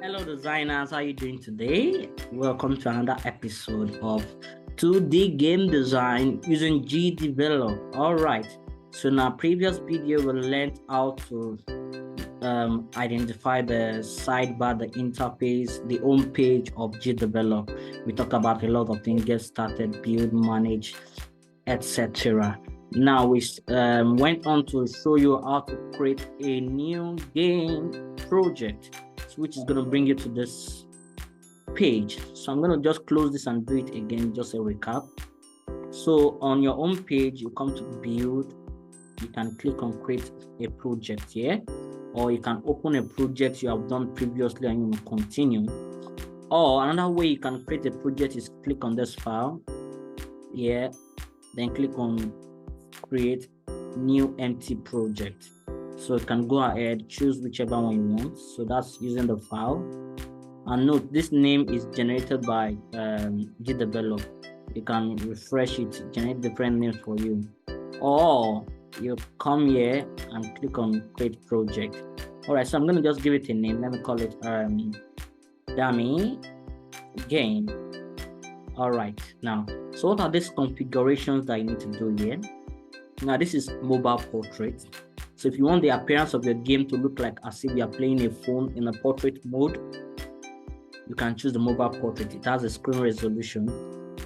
Hello designers, how are you doing today? Welcome to another episode of 2D game design using Gdevelop. Alright, so in our previous video we learned how to identify the sidebar, the interface, the home page of Gdevelop. We talked about a lot of things: get started, build, manage, etc. Now we went on to show you how to create a new game project, which is going to bring you to this page. So I'm going to just close this and do it again, just a recap. So on your home page, you come to build, you can click on create a project here, or you can open a project you have done previously and you will continue. Or another way you can create a project is click on this file here, then click on create new empty project. So you can go ahead, choose whichever one you want. So that's using the file. And note, this name is generated by Gdevelop. You can refresh it, generate different names for you. Or you come here and click on create project. All right, so I'm going to just give it a name. Let me call it dummy game. All right, now, so what are these configurations that you need to do here? Now, this is mobile portrait. So if you want the appearance of your game to look like as if you are playing a phone in a portrait mode, you can choose the mobile portrait. It has a screen resolution.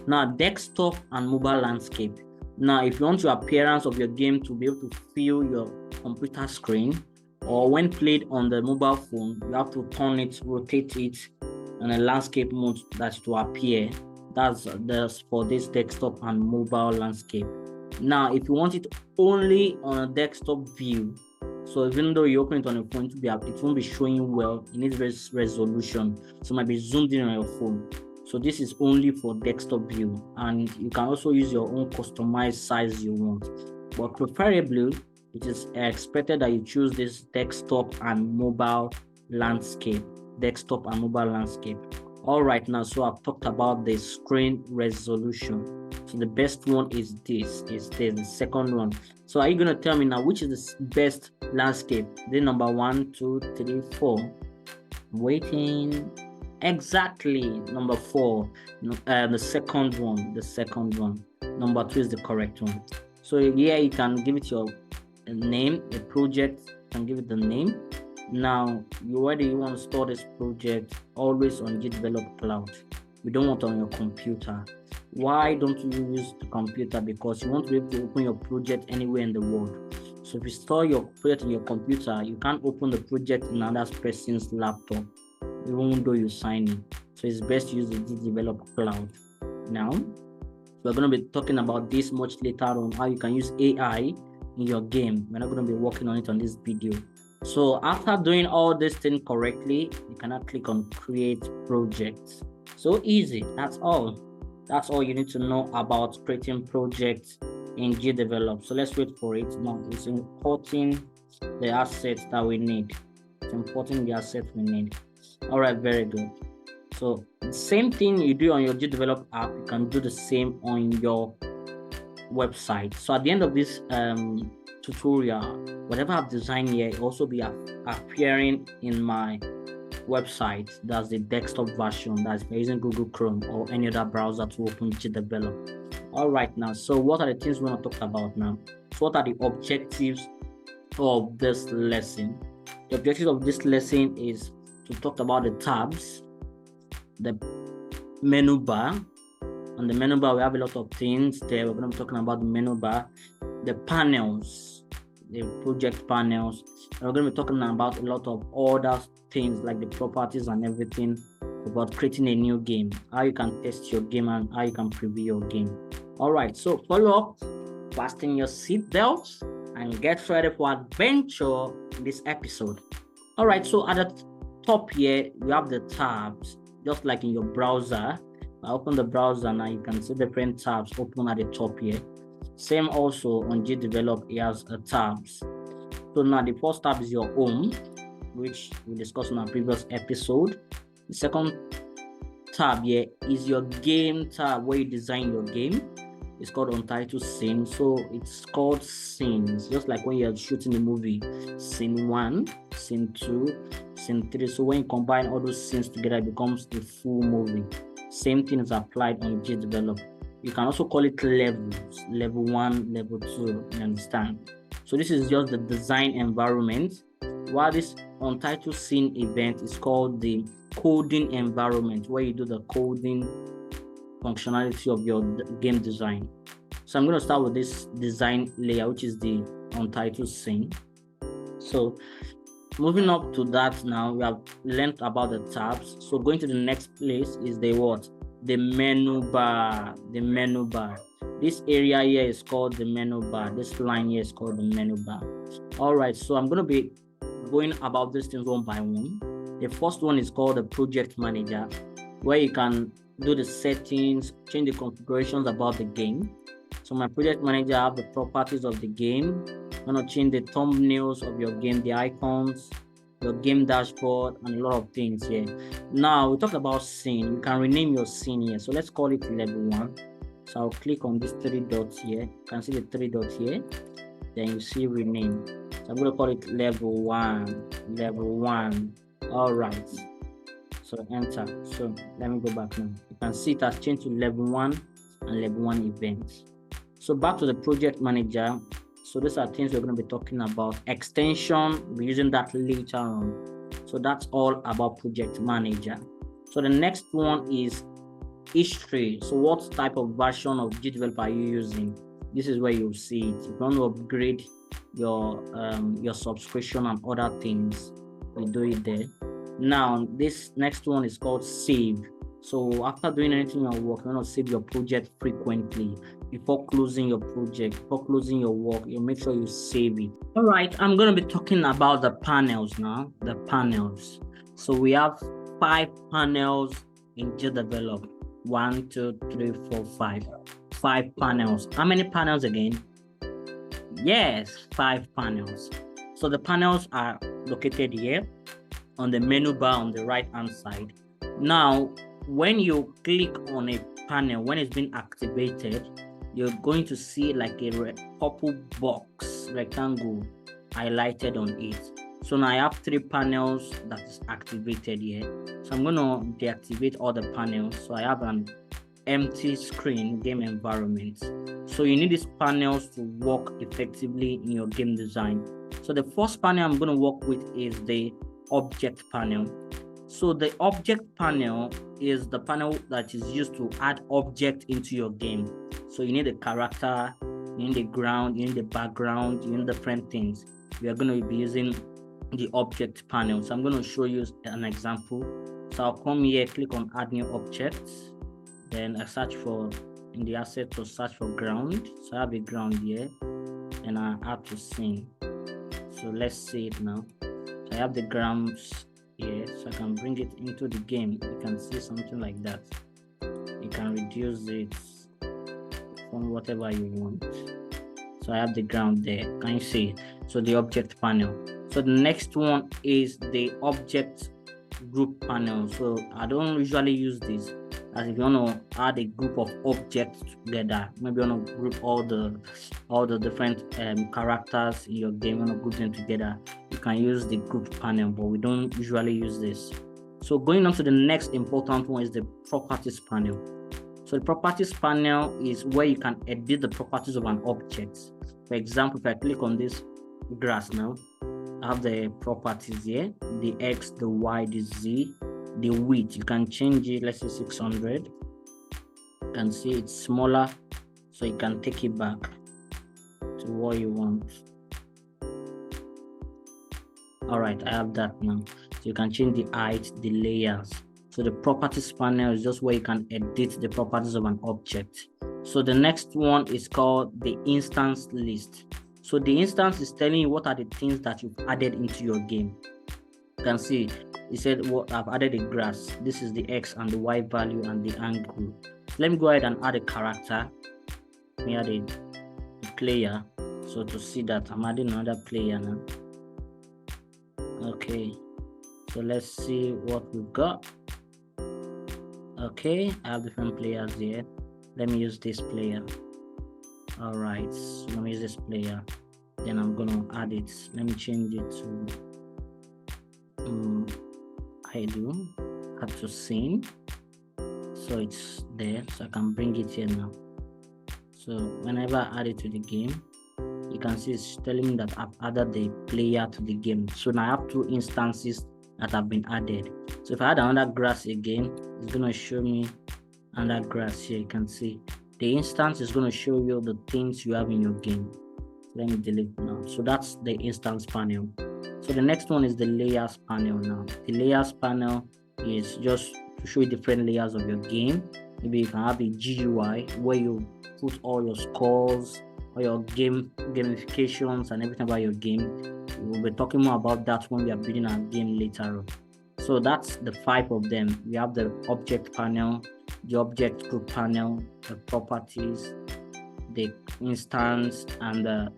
Now, desktop and mobile landscape. Now, if you want your appearance of your game to be able to fill your computer screen, or when played on the mobile phone, you have to turn it, rotate it in a landscape mode that to appear. That's for this desktop and mobile landscape. Now, if you want it only on a desktop view, so even though you open it on a phone, it won't be showing well. It needs resolution, so it might be zoomed in on your phone. So this is only for desktop view, and you can also use your own customized size you want. But preferably, it is expected that you choose this desktop and mobile landscape. Desktop and mobile landscape. All right, now, so I've talked about the screen resolution. So the best one is this, the second one. So are you going to tell me now which is the best landscape? The number 1, 2, 3, 4. Waiting. Exactly, number 4. The second one. Number 2 is the correct one. So here you can give it your name, the project, you can give it the name. Now, whether you want to store this project, always on Gdevelop Cloud. We don't want it on your computer. Why don't you use the computer? Because you want to be able to open your project anywhere in the world. So if you store your project in your computer, you can't open the project in another person's laptop, even though you sign in. So it's best to use the Gdevelop Cloud. Now, we're going to be talking about this much later on, how you can use AI in your game. We're not going to be working on it on this video. So after doing all this thing correctly, you can now click on create project. So easy. That's all you need to know about creating projects in Gdevelop. So let's wait for it. Now it's importing the assets that we need. All right, very good. So the same thing you do on your Gdevelop app, you can do the same on your website. So at the end of this tutorial, whatever I've designed here will also be appearing in my website. That's the desktop version. That's using Google Chrome or any other browser to open Gdevelop. All right, now, so what are the things we want to talk about now? So what are the objectives of this lesson? The objective of this lesson is to talk about the tabs, the menu bar. On the menu bar, we have a lot of things there. We're going to be talking about the menu bar, the panels, the project panels. And we're going to be talking about a lot of other things like the properties and everything about creating a new game, how you can test your game and how you can preview your game. All right, so follow up, fasten your seatbelts, and get ready for adventure in this episode. All right, so at the top here, you have the tabs, just like in your browser. I open the browser now, you can see different tabs open at the top here. Same also on Gdevelop, it has tabs. So now the first tab is your home, which we discussed in our previous episode. The second tab here is your game tab, where you design your game. It's called untitled scene. So it's called scenes, just like when you're shooting a movie. Scene 1, scene 2, scene 3. So when you combine all those scenes together, it becomes a full movie. Same thing is applied on Gdevelop. You can also call it levels, level 1, level 2, you understand? So this is just the design environment, while this untitled scene event is called the coding environment, where you do the coding functionality of your game design. So I'm going to start with this design layer, which is the untitled scene. So moving up to that, now we have learned about the tabs. So going to the next place is the what? The menu bar. The menu bar. This area here is called the menu bar. This line here is called the menu bar. All right, so I'm going to be going about these things one by one. The first one is called the project manager, where you can do the settings, change the configurations about the game. So my project manager, I have the properties of the game. I'm going to change the thumbnails of your game, the icons, your game dashboard, and a lot of things here. Now we talk about scene. You can rename your scene here. So let's call it level 1. So I'll click on these 3 dots here. You can see the 3 dots here. Then you see rename. So I'm going to call it level 1. Level 1. All right. So enter. So let me go back now. You can see it has changed to level 1 and level 1 events. So back to the project manager. So these are things we're going to be talking about. Extension, we're using that later on. So that's all about project manager. So the next one is history. So what type of version of Gdevelop are you using? This is where you'll see it. If you want to upgrade your subscription and other things, we do it there. Now this next one is called save. So after doing anything in your work, you want to save your project frequently. Before closing your project, before closing your work, you make sure you save it. All right, I'm going to be talking about the panels now. The panels. So we have 5 panels in Gdevelop. 1, 2, 3, 4, 5. 5 panels. How many panels again? Yes, 5 panels. So the panels are located here on the menu bar on the right hand side. Now, when you click on a panel, when it's been activated, you're going to see like a purple box rectangle highlighted on it. So now I have 3 panels that is activated here. So I'm going to deactivate all the panels. So I have an empty screen game environment. So you need these panels to work effectively in your game design. So the first panel I'm going to work with is the object panel. So the object panel is the panel that is used to add object into your game. So you need a character, you need the ground, you need the background, you need different things. We are going to be using the object panel. So I'm going to show you an example. So I'll come here, click on add new object. Then I search for, in the asset, to search for ground. So I have a ground here, and I add to scene. So let's see it now. So I have the grounds here, so I can bring it into the game. You can see something like that. You can reduce it from whatever you want. So I have the ground there. Can you see? So the object panel. So the next one is the object group panel. So I don't usually use this, as if you want to add a group of objects together. Maybe you want to group all the different characters in your game. You want to group them together. You can use the group panel, but we don't usually use this. So going on to the next important one is the properties panel. So the properties panel is where you can edit the properties of an object. For example, if I click on this grass now, I have the properties here, the X, the Y, the Z, the width. You can change it, let's say 600. You can see it's smaller, so you can take it back to what you want. All right, I have that now. So you can change the height, the layers. So the properties panel is just where you can edit the properties of an object. So the next one is called the instance list. So the instance is telling you what are the things that you've added into your game. You can see it said what I've added a grass. This is the X and the Y value and the angle. So let me go ahead and add a character. Let me add a player. So to see that I'm adding another player now. Okay. So let's see what we've got. Okay, I have different players here. Let me use this player. All right, so let me use this player. Then I'm gonna add it. Let me change it to I do add to scene. So it's there, so I can bring it here now. So whenever I add it to the game, you can see it's telling me that I've added the player to the game. So now I have 2 instances that have been added. So if I add another grass again, it's going to show me another grass here. You can see the instance is going to show you the things you have in your game. Let me delete now. So that's the instance panel. So the next one is the layers panel now. The layers panel is just to show you different layers of your game. Maybe you can have a GUI where you put all your scores, all your gamifications and everything about your game. We'll be talking more about that when we are building our game later on. So that's the 5 of them. We have the object panel, the object group panel, the properties, the instance, and the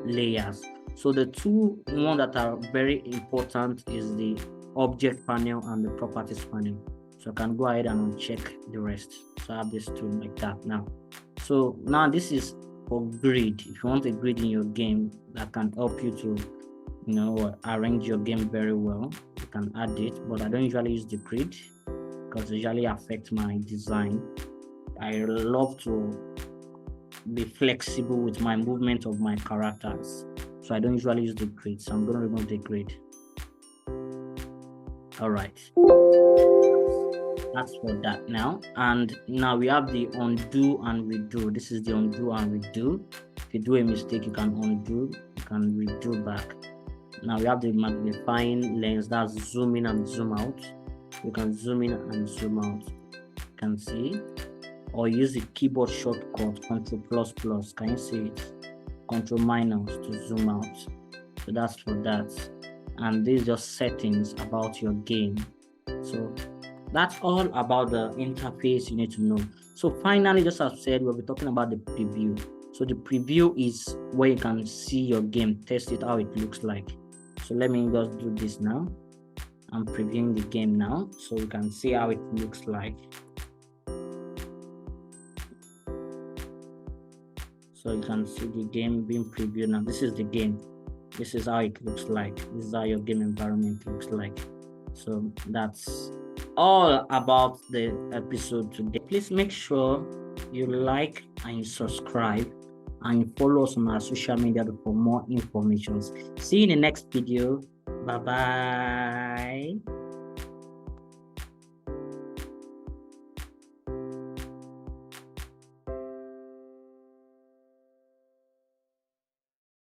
layers. So the 2 ones that are very important is the object panel and the properties panel. So I can go ahead and uncheck the rest. So I have this 2 like that now. So now this is for grid. If you want a grid in your game that can help you to, arrange your game very well, you can add it. But I don't usually use the grid because it usually affects my design. I love to be flexible with my movement of my characters, so I don't usually use the grid. So I'm going to remove the grid. All right, that's for that now. And now we have the undo and redo. This is the undo and redo. If you do a mistake, you can undo, you can redo back. Now we have the magnifying lens, that's zoom in and zoom out. You can zoom in and zoom out, you can see, or use the keyboard shortcut Ctrl++. Can you see it? Ctrl- to zoom out. So that's for that. And these are just settings about your game. So that's all about the interface you need to know. So finally, just as I said, we'll be talking about the preview. So the preview is where you can see your game, test it, how it looks like. So let me just do this now. I'm previewing the game now, so you can see how it looks like. So you can see the game being previewed now. This is the game. This is how it looks like. This is how your game environment looks like. So that's all about the episode today. Please make sure you like and you subscribe and you follow us on our social media for more information. See you in the next video. Bye bye.